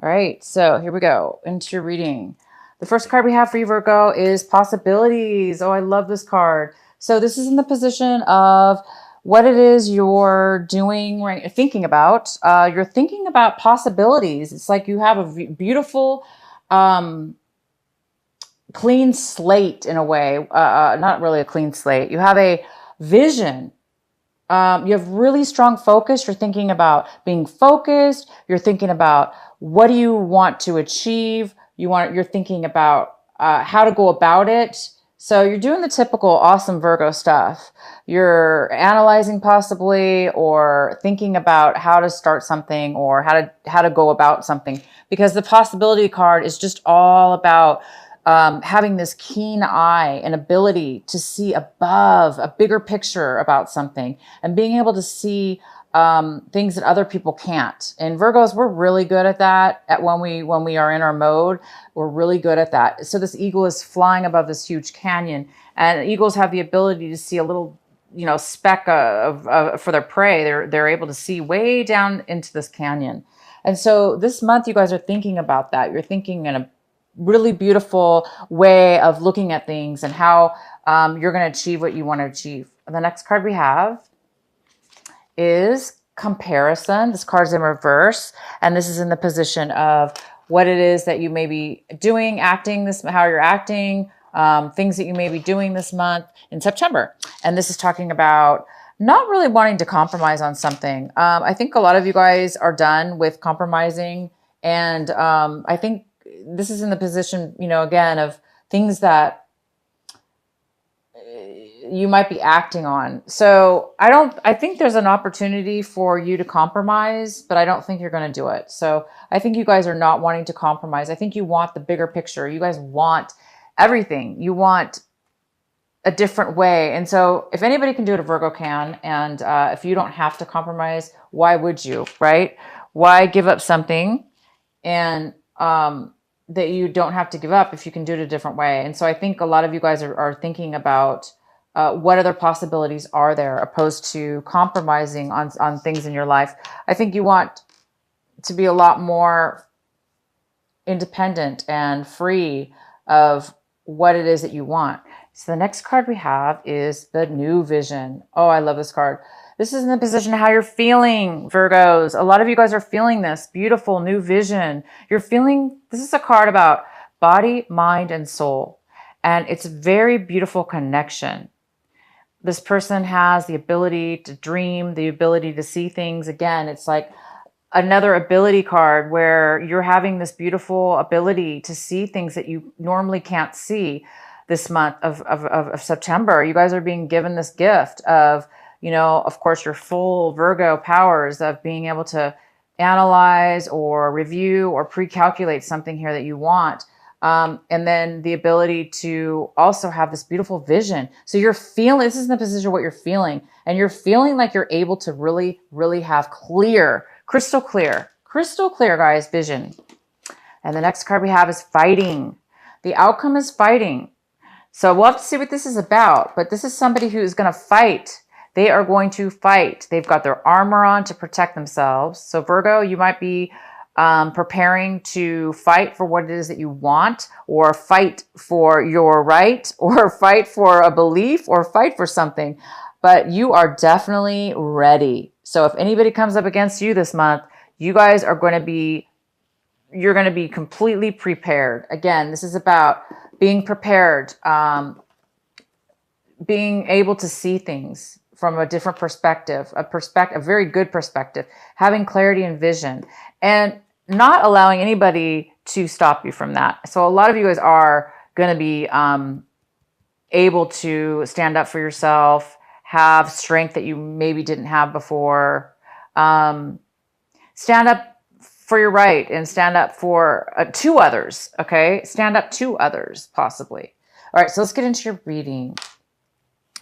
All right, so here we go into your reading. The first card we have for you, Virgo, is possibilities. Oh, I love this card. So this is in the position of what it is you're doing, right? Thinking about. You're thinking about possibilities. It's like you have a beautiful, clean slate in a way. Not really a clean slate. You have a vision. You have really strong focus. You're thinking about being focused. You're thinking about what do you want to achieve. You're thinking about how to go about it. So you're doing the typical awesome Virgo stuff. You're analyzing possibly, or thinking about how to start something, or how to go about something. Because the possibility card is just all about having this keen eye and ability to see above a bigger picture about something, and being able to see things that other people can't. And Virgos, we're really good at that. When we are in our mode, we're really good at that. So this eagle is flying above this huge canyon, and eagles have the ability to see a little, speck for their prey. They're able to see way down into this canyon. And so this month, you guys are thinking about that. You're thinking in a really beautiful way of looking at things, and how you're going to achieve what you want to achieve. The next card we have is comparison. This card's in reverse, and this is in the position of what it is that you may be doing, acting this, how you're acting, things that you may be doing this month in September. And this is talking about not really wanting to compromise on something. I think a lot of you guys are done with compromising, and I think this is in the position, again, of things that you might be acting on. So I think there's an opportunity for you to compromise, but I don't think you're going to do it. So I think you guys are not wanting to compromise. I think you want the bigger picture. You guys want everything. You want a different way. And so if anybody can do it, a Virgo can. And if you don't have to compromise, why would you, right? Why give up something and that you don't have to give up if you can do it a different way? And so I think a lot of you guys are thinking about what other possibilities are there, opposed to compromising on things in your life. I think you want to be a lot more independent and free of what it is that you want. So the next card we have is the new vision. Oh, I love this card. This is in the position of how you're feeling, Virgos. A lot of you guys are feeling this beautiful new vision. You're feeling, this is a card about body, mind, and soul. And it's a very beautiful connection. This person has the ability to dream, the ability to see things. Again, it's like another ability card where you're having this beautiful ability to see things that you normally can't see this month of September. You guys are being given this gift of, of course, your full Virgo powers of being able to analyze or review or pre-calculate something here that you want. And then the ability to also have this beautiful vision. So you're feeling, this is in the position of what you're feeling. And you're feeling like you're able to really, really have crystal clear, guys, vision. And the next card we have is fighting. The outcome is fighting. So we'll have to see what this is about. But this is somebody who is going to fight. They are going to fight. They've got their armor on to protect themselves. So Virgo, you might be preparing to fight for what it is that you want, or fight for your right, or fight for a belief, or fight for something. But you are definitely ready. So if anybody comes up against you this month, you guys are going to be, you're going to be completely prepared. Again, this is about being prepared, being able to see things from a different perspective, a very good perspective, having clarity and vision, and not allowing anybody to stop you from that. So a lot of you guys are going to be able to stand up for yourself, have strength that you maybe didn't have before, stand up for your right, and stand up for to others. Okay. Stand up to others, possibly. All right. So let's get into your reading.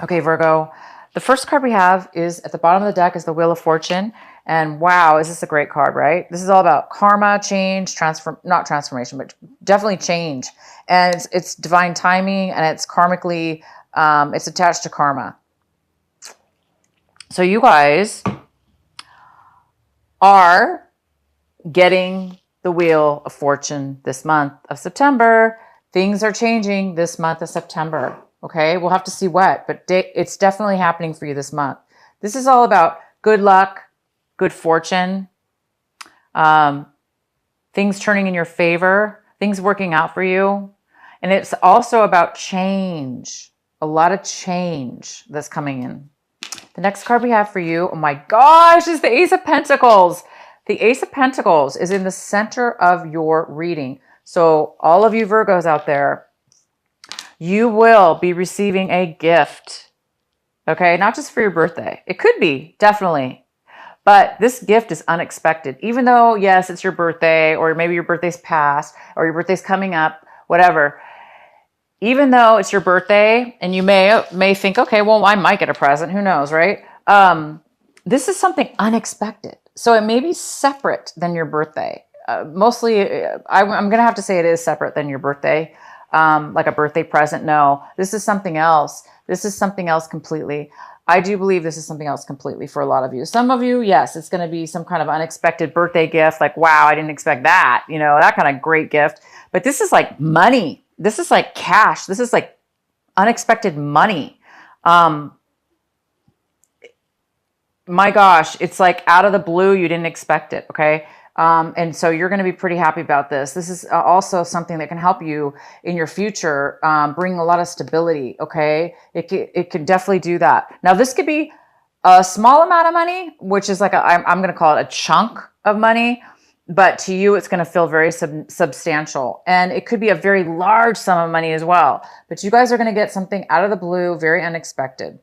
Okay, Virgo. The first card we have is at the bottom of the deck is the Wheel of Fortune. And wow, is this a great card, right? This is all about karma, change, not transformation, but definitely change. And it's divine timing, and it's karmically, it's attached to karma. So you guys are getting the Wheel of Fortune this month of September. Things are changing this month of September. Okay, we'll have to see what, but it's definitely happening for you this month. This is all about good luck, good fortune, things turning in your favor, things working out for you. And it's also about change, a lot of change that's coming in. The next card we have for you, oh my gosh, is the Ace of Pentacles. The Ace of Pentacles is in the center of your reading. So all of you Virgos out there, you will be receiving a gift, okay? Not just for your birthday. It could be, definitely. But this gift is unexpected. Even though, yes, it's your birthday, or maybe your birthday's past, or your birthday's coming up, whatever. Even though it's your birthday, and you may think, okay, well, I might get a present. Who knows, right? This is something unexpected. So it may be separate than your birthday. Mostly, I'm going to have to say it is separate than your birthday. Like a birthday present. No, this is something else. This is something else completely. I do believe this is something else completely for a lot of you. Some of you, yes, it's going to be some kind of unexpected birthday gift. Like, wow, I didn't expect that. You know, that kind of great gift. But this is like money. This is like cash. This is like unexpected money. My gosh, it's like out of the blue. You didn't expect it. Okay. And so you're going to be pretty happy about this. This is also something that can help you in your future, bring a lot of stability. Okay. It could definitely do that. Now this could be a small amount of money, which is like, I'm going to call it a chunk of money, but to you, it's going to feel very substantial. And it could be a very large sum of money as well, but you guys are going to get something out of the blue, very unexpected.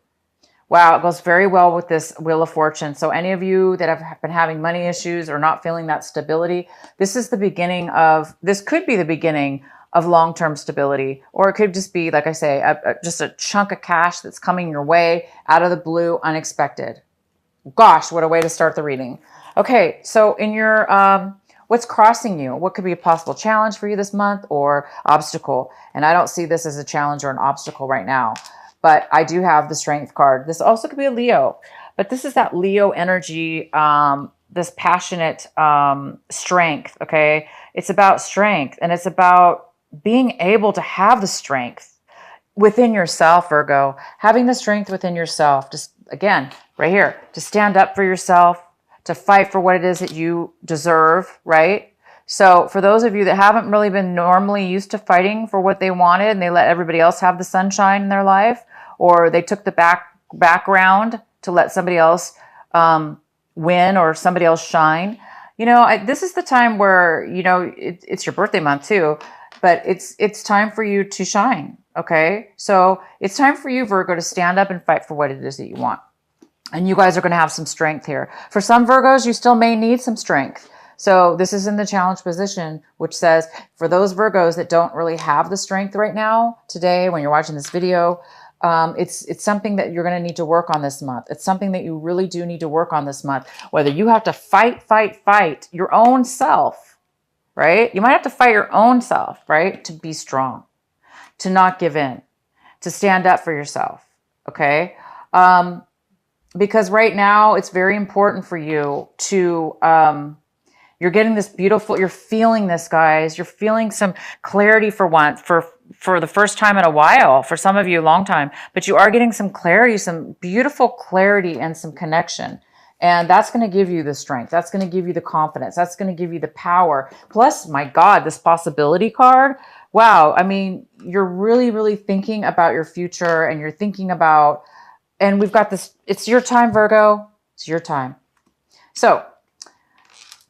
Wow, it goes very well with this Wheel of Fortune. So any of you that have been having money issues or not feeling that stability, this is the beginning of, this could be the beginning of long-term stability, or it could just be, like I say, just a chunk of cash that's coming your way out of the blue, unexpected. Gosh, what a way to start the reading. Okay, so in your, what's crossing you? What could be a possible challenge for you this month or obstacle? And I don't see this as a challenge or an obstacle right now. But I do have the Strength card. This also could be a Leo, but this is that Leo energy, this passionate strength, okay? It's about strength, and it's about being able to have the strength within yourself, Virgo. Having the strength within yourself, just again, right here, to stand up for yourself, to fight for what it is that you deserve, right? So for those of you that haven't really been normally used to fighting for what they wanted and they let everybody else have the sunshine in their life, or they took the background to let somebody else win or somebody else shine, you know, this is the time where, you know, it's your birthday month too, but it's time for you to shine, okay? So it's time for you, Virgo, to stand up and fight for what it is that you want. And you guys are going to have some strength here. For some Virgos, you still may need some strength. So this is in the challenge position, which says for those Virgos that don't really have the strength right now, today, when you're watching this video, it's something that you're going to need to work on this month. It's something that you really do need to work on this month. Whether you have to fight your own self, right? You might have to fight your own self, right? To be strong, to not give in, to stand up for yourself, okay? Because right now it's very important for you to, you're getting this beautiful, you're feeling this, guys. You're feeling some clarity for once, for the first time in a while, for some of you, a long time. But you are getting some clarity, some beautiful clarity and some connection. And that's going to give you the strength. That's going to give you the confidence. That's going to give you the power. Plus, my God, this possibility card. Wow. I mean, you're really, really thinking about your future, and you're thinking about, and we've got this, it's your time, Virgo. It's your time. So,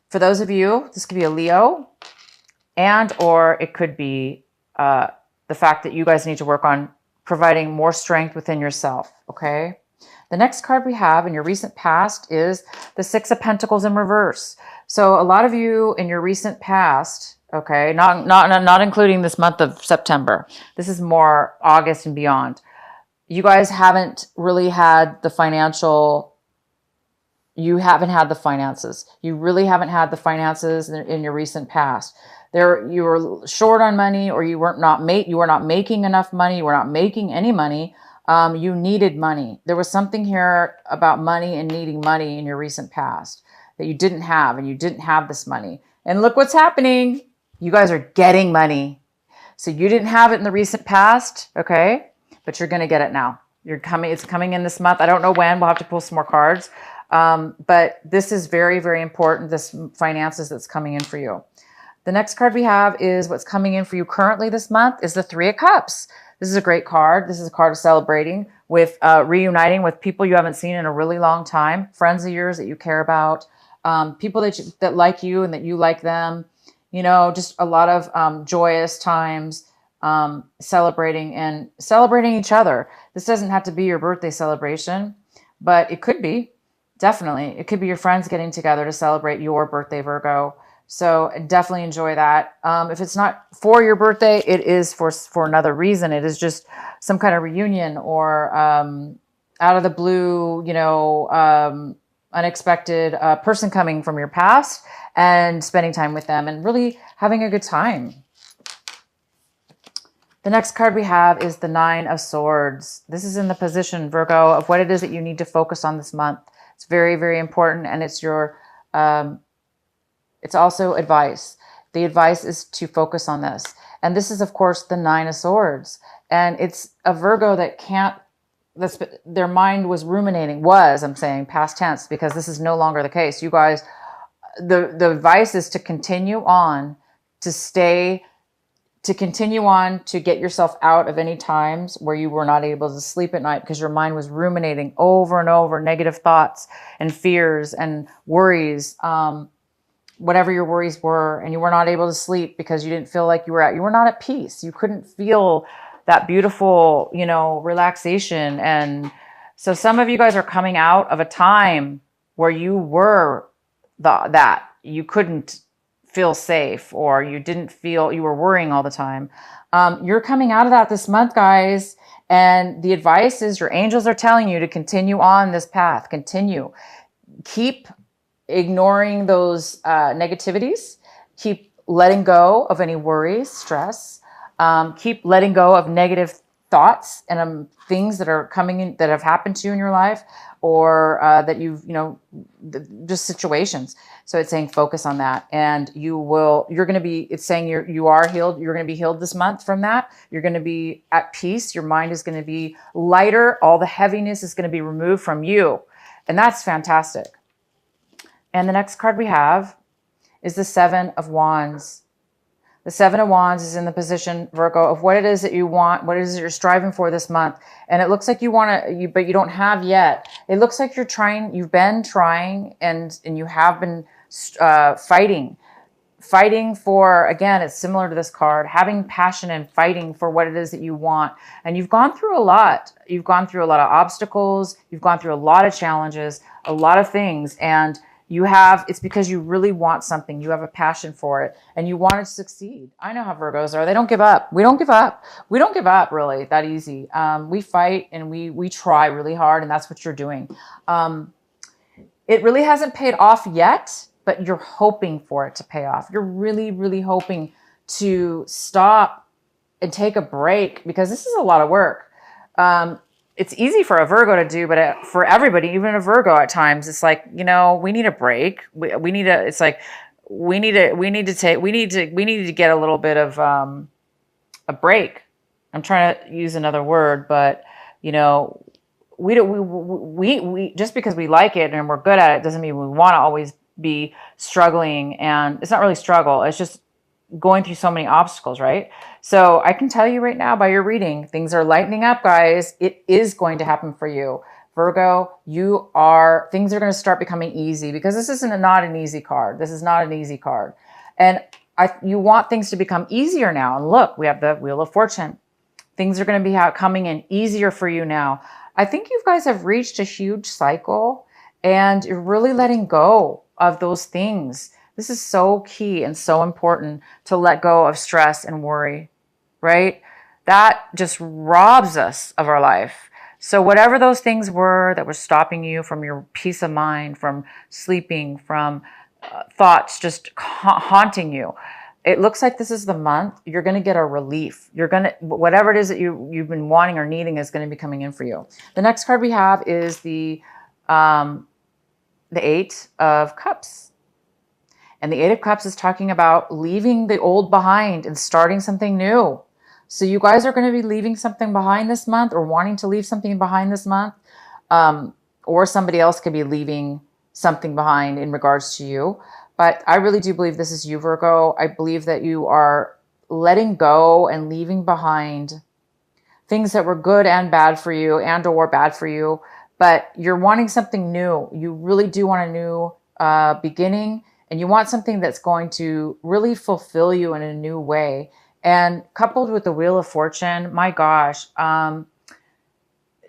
for those of you, this could be a Leo, and or it could be the fact that you guys need to work on providing more strength within yourself, okay? The next card we have in your recent past is the Six of Pentacles in reverse. So a lot of you in your recent past, okay, not including this month of September. This is more August and beyond. You guys haven't really had the financial, you haven't had the finances. You really haven't had the finances in your recent past. You were short on money, or you were not making enough money. You were not making any money. You needed money. There was something here about money and needing money in your recent past that you didn't have, and you didn't have this money. And look what's happening. You guys are getting money. So you didn't have it in the recent past, okay? But you're going to get it now. It's coming in this month. I don't know when. We'll have to pull some more cards. But this is very, very important. This finances that's coming in for you. The next card we have is what's coming in for you currently this month is the Three of Cups. This is a great card. This is a card of celebrating with reuniting with people you haven't seen in a really long time, friends of yours that you care about, people that like you and that you like them. You know, just a lot of joyous times, celebrating each other. This doesn't have to be your birthday celebration, but it could be. Definitely. It could be your friends getting together to celebrate your birthday, Virgo. So definitely enjoy that. If it's not for your birthday, it is for another reason. It is just some kind of reunion or out of the blue, you know, unexpected person coming from your past and spending time with them and really having a good time. The next card we have is the Nine of Swords. This is in the position, Virgo, of what it is that you need to focus on this month. It's very, very important, and it's your... it's also advice. The advice is to focus on this. And this is, of course, the Nine of Swords. And it's a Virgo that can't, their mind was ruminating, I'm saying past tense, because this is no longer the case. You guys, the advice is to continue on, to continue on to get yourself out of any times where you were not able to sleep at night because your mind was ruminating over and over negative thoughts and fears and worries, whatever your worries were, and you were not able to sleep because you didn't feel like you were not at peace. You couldn't feel that beautiful, you know, relaxation. And so some of you guys are coming out of a time where you were that you couldn't feel safe, or you didn't feel, you were worrying all the time. You're coming out of that this month, guys. And the advice is your angels are telling you to continue on this path. Continue. Keep ignoring those negativities. Keep letting go of any worries, stress. Keep letting go of negative thoughts and things that are coming in, that have happened to you in your life, or that you've, you know, just situations. So it's saying focus on that, and it's saying you are healed. You're going to be healed this month from that. You're going to be at peace. Your mind is going to be lighter. All the heaviness is going to be removed from you. And that's fantastic. And the next card we have is the Seven of Wands. The Seven of Wands is in the position, Virgo, of what it is that you want, what it is that you're striving for this month. And it looks like you want to, but you don't have yet. It looks like you've been trying, and you have been fighting for, again, it's similar to this card, having passion and fighting for what it is that you want. And you've gone through a lot. You've gone through a lot of obstacles. You've gone through a lot of challenges, a lot of things. And it's because you really want something. You have a passion for it and you want it to succeed. I know how Virgos are. They don't give up. We don't give up. We don't give up really that easy. We fight and we try really hard, and that's what you're doing. It really hasn't paid off yet, but you're hoping for it to pay off. You're really, really hoping to stop and take a break, because this is a lot of work. It's easy for a Virgo to do, but for everybody, even a Virgo at times, it's like, you know, we need a break. We need to get a little bit of a break. I'm trying to use another word, but you know, we just because we like it and we're good at it doesn't mean we want to always be struggling. And it's not really struggle. It's just going through so many obstacles, right? So I can tell you right now by your reading, things are lightening up, guys. It is going to happen for you. Virgo, things are going to start becoming easy, because this isn't not an easy card. This is not an easy card. And you want things to become easier now. And look, we have the Wheel of Fortune. Things are going to be coming in easier for you now. I think you guys have reached a huge cycle, and you're really letting go of those things. This is so key and so important, to let go of stress and worry, right? That just robs us of our life. So whatever those things were that were stopping you from your peace of mind, from sleeping, from thoughts just haunting you, it looks like this is the month you're going to get a relief. Whatever it is that you've been wanting or needing is going to be coming in for you. The next card we have is the Eight of Cups. And the Eight of Cups is talking about leaving the old behind and starting something new. So you guys are going to be leaving something behind this month, or wanting to leave something behind this month. Or somebody else could be leaving something behind in regards to you. But I really do believe this is you, Virgo. I believe that you are letting go and leaving behind things that were good and bad for you, and or bad for you. But you're wanting something new. You really do want a new beginning, and you want something that's going to really fulfill you in a new way. And coupled with the Wheel of Fortune, my gosh,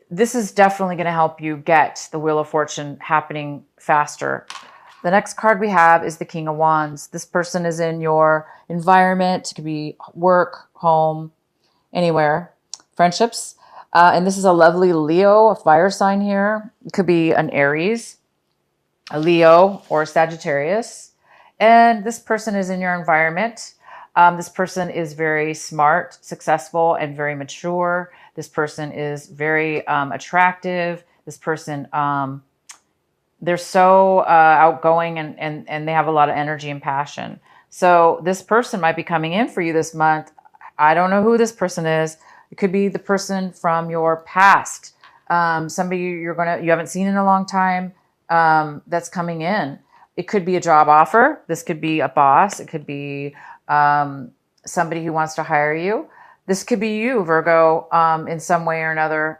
this is definitely going to help you get the Wheel of Fortune happening faster. The next card we have is the King of Wands. This person is in your environment. It could be work, home, anywhere, friendships. And this is a lovely Leo, a fire sign here. It could be an Aries, a Leo, or a Sagittarius. And this person is in your environment. This person is very smart, successful, and very mature. This person is very attractive. This person, they're so outgoing, and they have a lot of energy and passion. So this person might be coming in for you this month. I don't know who this person is. It could be the person from your past, somebody you haven't seen in a long time, that's coming in. It could be a job offer. This could be a boss. It could be somebody who wants to hire you. This could be you, Virgo, in some way or another,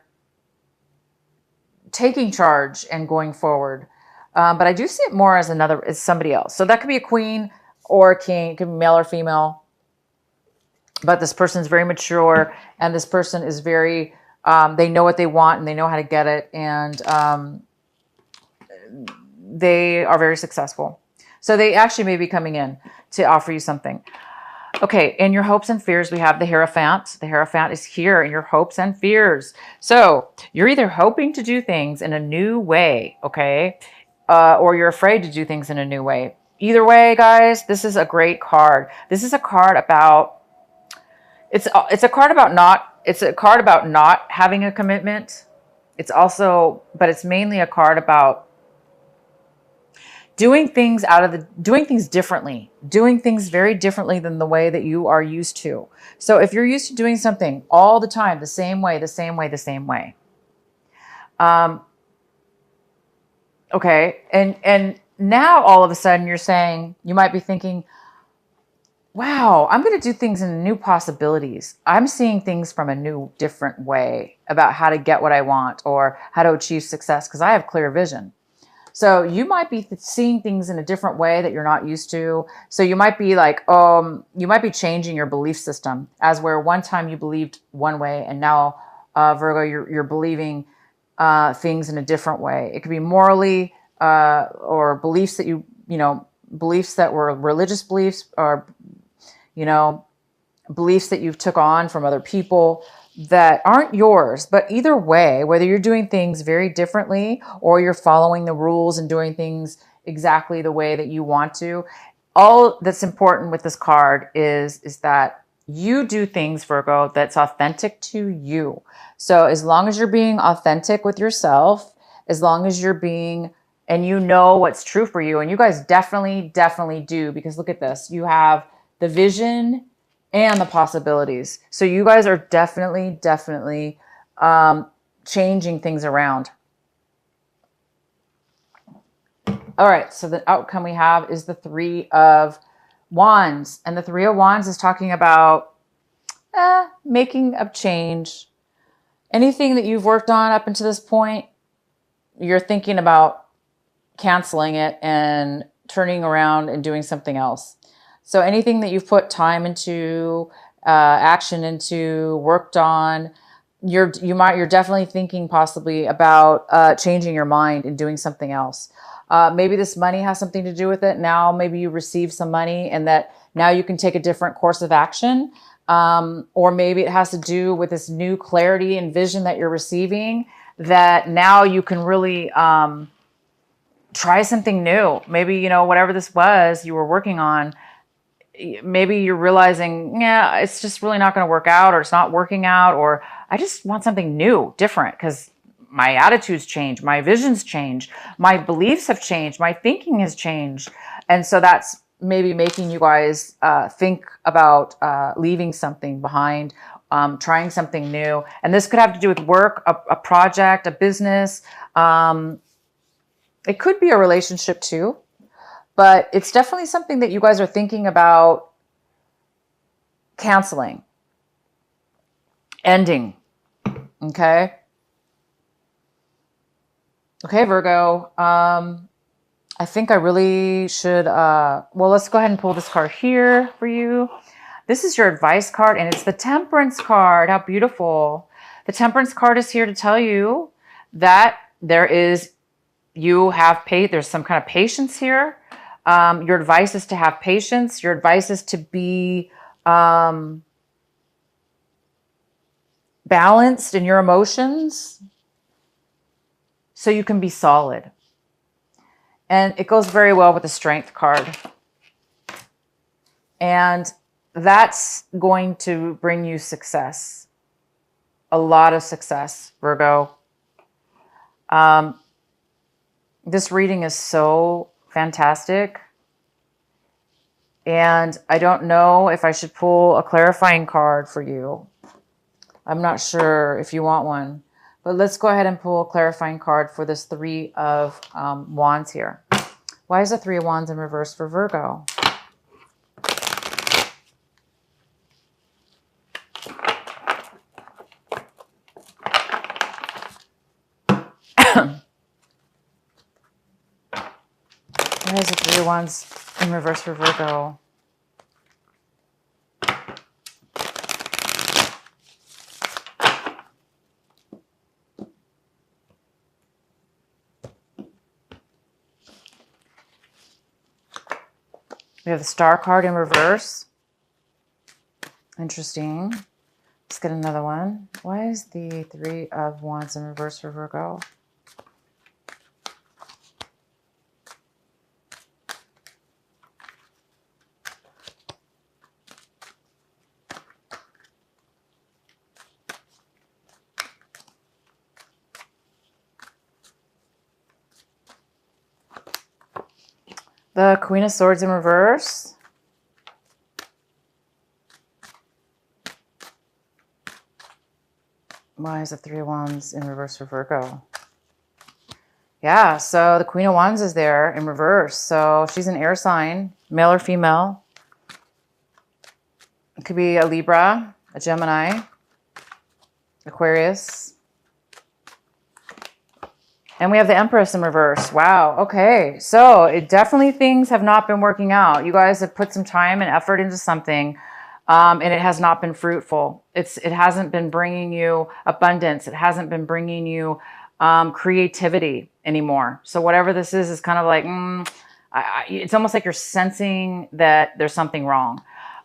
taking charge and going forward. But I do see it more as somebody else. So that could be a queen or a king. It could be male or female. But this person's very mature, and this person is very, they know what they want, and they know how to get it. And they are very successful. So they actually may be coming in to offer you something. Okay, in your hopes and fears, we have the Hierophant. The Hierophant is here in your hopes and fears. So you're either hoping to do things in a new way, okay? Or you're afraid to do things in a new way. Either way, guys, this is a great card. This is a card about, it's a card about not having a commitment. But it's mainly a card about doing things differently, doing things very differently than the way that you are used to. So if you're used to doing something all the time, the same way, okay. And now all of a sudden you might be thinking, wow, I'm going to do things in new possibilities. I'm seeing things from a new, different way about how to get what I want or how to achieve success, because I have clear vision. So you might be seeing things in a different way that you're not used to. So you might be like, you might be changing your belief system, as where one time you believed one way, and now, Virgo, you're believing things in a different way. It could be morally, or beliefs that beliefs that were religious beliefs, or, beliefs that you've took on from other people that aren't yours. But either way, whether you're doing things very differently or you're following the rules and doing things exactly the way that you want to, all that's important with this card is that you do things, Virgo, that's authentic to you. So as long as you're being authentic with yourself, as long as you're being, and you know what's true for you, and you guys definitely do, because look at this. You have the vision and the possibilities. So you guys are definitely changing things around. All right, so the outcome we have is the Three of Wands. And the Three of Wands is talking about making a change. Anything that you've worked on up until this point, you're thinking about canceling it and turning around and doing something else. So anything that you've put time into, action into, worked on, you're definitely thinking possibly about changing your mind and doing something else. Maybe this money has something to do with it. Now maybe you receive some money, and that now you can take a different course of action. Or maybe it has to do with this new clarity and vision that you're receiving, that now you can really try something new. Maybe, whatever this was you were working on, maybe you're realizing, yeah, it's just really not going to work out, or it's not working out, or I just want something new, different, because my attitudes change, my visions change, my beliefs have changed, my thinking has changed. And so that's maybe making you guys think about leaving something behind, trying something new. And this could have to do with work, a project, a business. It could be a relationship too, but it's definitely something that you guys are thinking about canceling, ending. Okay. Okay, Virgo. I think I really should, well, let's go ahead and pull this card here for you. This is your advice card, and it's the Temperance card. How beautiful. The Temperance card is here to tell you that there's some kind of patience here. Your advice is to have patience. Your advice is to be balanced in your emotions so you can be solid. And it goes very well with the Strength card. And that's going to bring you success. A lot of success, Virgo. This reading is so fantastic. And I don't know if I should pull a clarifying card for you. I'm not sure if you want one. But let's go ahead and pull a clarifying card for this Three of Wands here. Why is the Three of Wands in reverse for Virgo? Why is the Three of Wands in reverse for Virgo? We have the Star card in reverse. Interesting. Let's get another one. Why is the Three of Wands in reverse for Virgo? The Queen of Swords in reverse. Why is the Three of Wands in reverse for Virgo? Yeah, so the Queen of Wands is there in reverse. So she's an air sign, male or female. It could be a Libra, a Gemini, Aquarius. And we have the Empress in reverse. Wow. Okay. So things have not been working out. You guys have put some time and effort into something, and it has not been fruitful. It hasn't been bringing you abundance. It hasn't been bringing you creativity anymore. So whatever this is kind of like, it's almost like you're sensing that there's something wrong.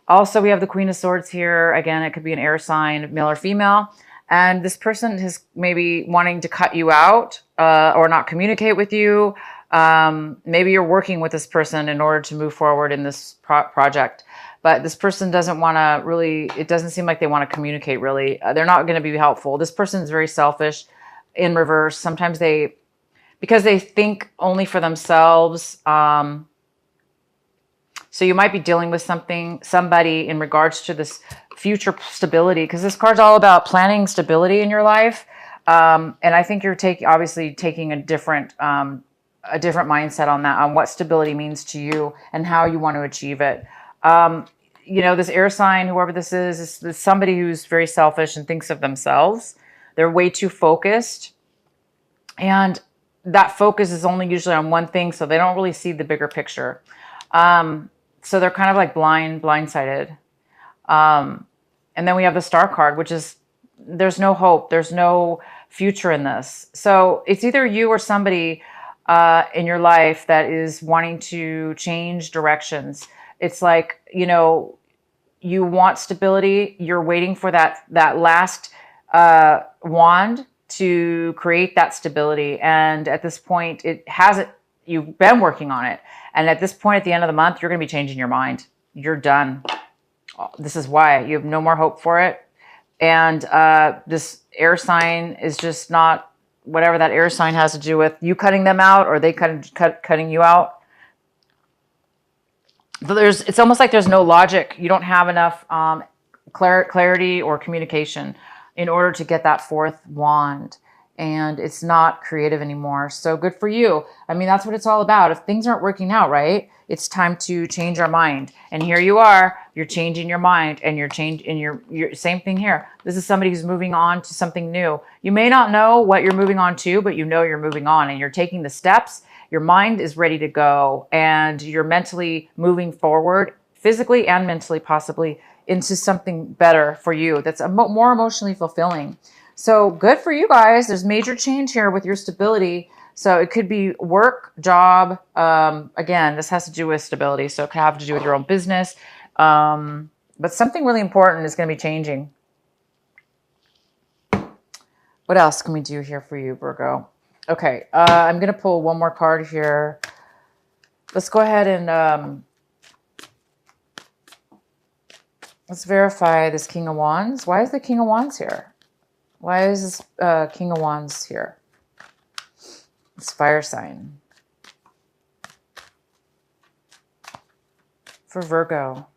Also, we have the Queen of Swords here. Again, it could be an air sign, male or female. And this person is maybe wanting to cut you out or not communicate with you. Maybe you're working with this person in order to move forward in this project. But this person doesn't want to really, it doesn't seem like they want to communicate really. They're not going to be helpful. This person is very selfish in reverse. Sometimes because they think only for themselves. So you might be dealing with somebody in regards to this future stability, because this card's all about planning stability in your life. And I think you're obviously taking a different mindset on that, on what stability means to you and how you want to achieve it. This air sign, whoever this is somebody who's very selfish and thinks of themselves. They're way too focused. And that focus is only usually on one thing, so they don't really see the bigger picture. So they're kind of like blindsided. And then we have the Star card, which is, there's no hope. There's no future in this. So it's either you or somebody in your life that is wanting to change directions. It's like, you want stability. You're waiting for that last wand to create that stability. And at this point, you've been working on it. And at this point, at the end of the month, you're going to be changing your mind. You're done. This is why you have no more hope for it. And this air sign is just not, whatever that air sign has to do with you cutting them out or they cutting you out. But it's almost like there's no logic. You don't have enough clarity or communication in order to get that fourth wand. And it's not creative anymore. So good for you. I mean, that's what it's all about. If things aren't working out right, it's time to change our mind. And here you are, you're changing your mind, and you're same thing here. This is somebody who's moving on to something new. You may not know what you're moving on to, but you know you're moving on and you're taking the steps. Your mind is ready to go and you're mentally moving forward, physically and mentally, possibly into something better for you that's more emotionally fulfilling. So good for you guys. There's major change here with your stability. So it could be work, job. Again, this has to do with stability. So it could have to do with your own business. But something really important is going to be changing. What else can we do here for you, Virgo? Okay, I'm going to pull one more card here. Let's go ahead and let's verify this King of Wands. Why is the King of Wands here? Why is this King of Wands here? It's fire sign. For Virgo.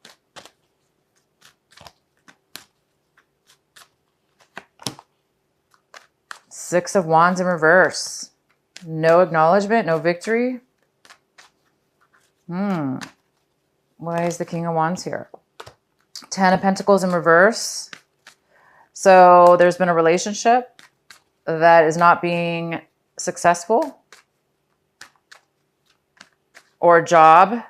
Six of Wands in reverse. No acknowledgement, no victory. Why is the King of Wands here? 10 of Pentacles in reverse. So there's been a relationship that is not being successful, or a job,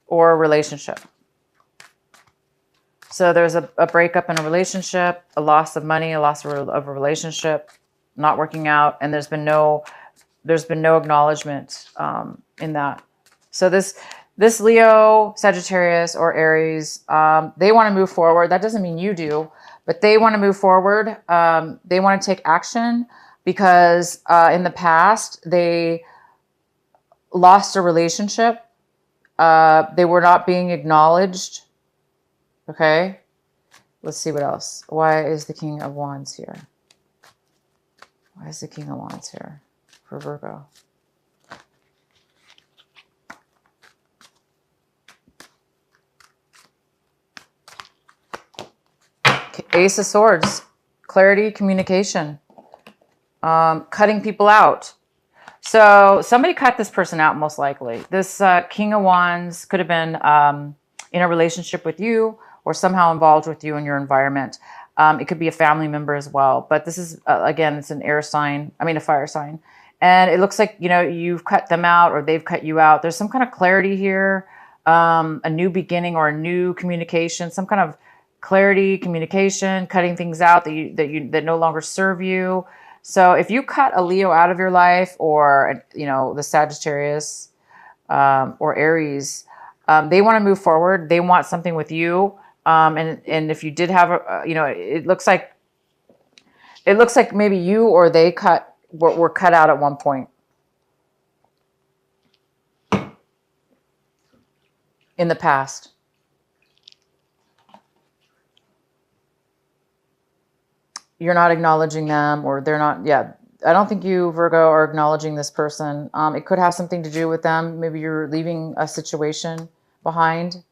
or a relationship. So there's a breakup in a relationship, a loss of money, a loss of a relationship, not working out, and there's been no acknowledgement in that. So this Leo, Sagittarius, or Aries, they want to move forward. That doesn't mean you do, but they want to move forward. They want to take action because in the past they lost a relationship. They were not being acknowledged. Okay, let's see what else. Why is the King of Wands here? Why is the King of Wands here for Virgo? Ace of Swords, clarity, communication, cutting people out. So somebody cut this person out, most likely. This King of Wands could have been in a relationship with you or somehow involved with you in your environment. It could be a family member as well. But this is, again, it's an air sign. I mean, a fire sign. And it looks like, you know, you've cut them out or they've cut you out. There's some kind of clarity here, a new beginning or a new communication, some kind of clarity, communication, cutting things out that no longer serve you. So if you cut a Leo out of your life, or, you know, the Sagittarius or Aries, they want to move forward. They want something with you. And if you did have a, you know, it looks like maybe you or they were cut out at one point in the past. You're not acknowledging them, or they're not. Yeah, I don't think you, Virgo, are acknowledging this person. It could have something to do with them. Maybe you're leaving a situation behind,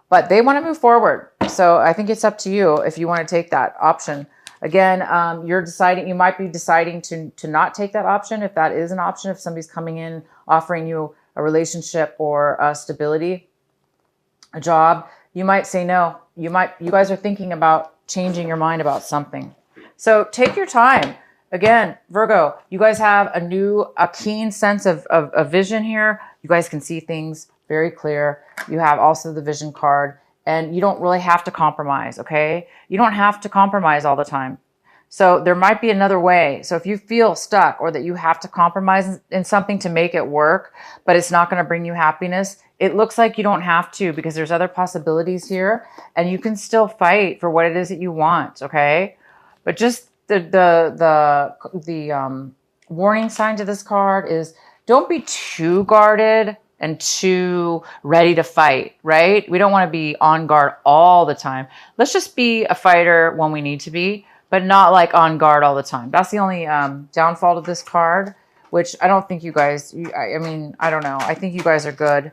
but they want to move forward. So I think it's up to you if you want to take that option. Again, you're deciding, you might be deciding to not take that option. If that is an option, if somebody's coming in offering you a relationship or stability, a job, you might say no. You guys are thinking about changing your mind about something. So take your time. Again, Virgo, you guys have a keen sense of vision here. You guys can see things very clear. You have also the vision card, and you don't really have to compromise, okay? You don't have to compromise all the time. So there might be another way. So if you feel stuck or that you have to compromise in something to make it work, but it's not going to bring you happiness, it looks like you don't have to, because there's other possibilities here, and you can still fight for what it is that you want, okay? But just the warning sign to this card is don't be too guarded and too ready to fight, right? We don't want to be on guard all the time. Let's just be a fighter when we need to be, but not like on guard all the time. That's the only downfall of this card, which I don't think you guys, I mean, I don't know. I think you guys are good.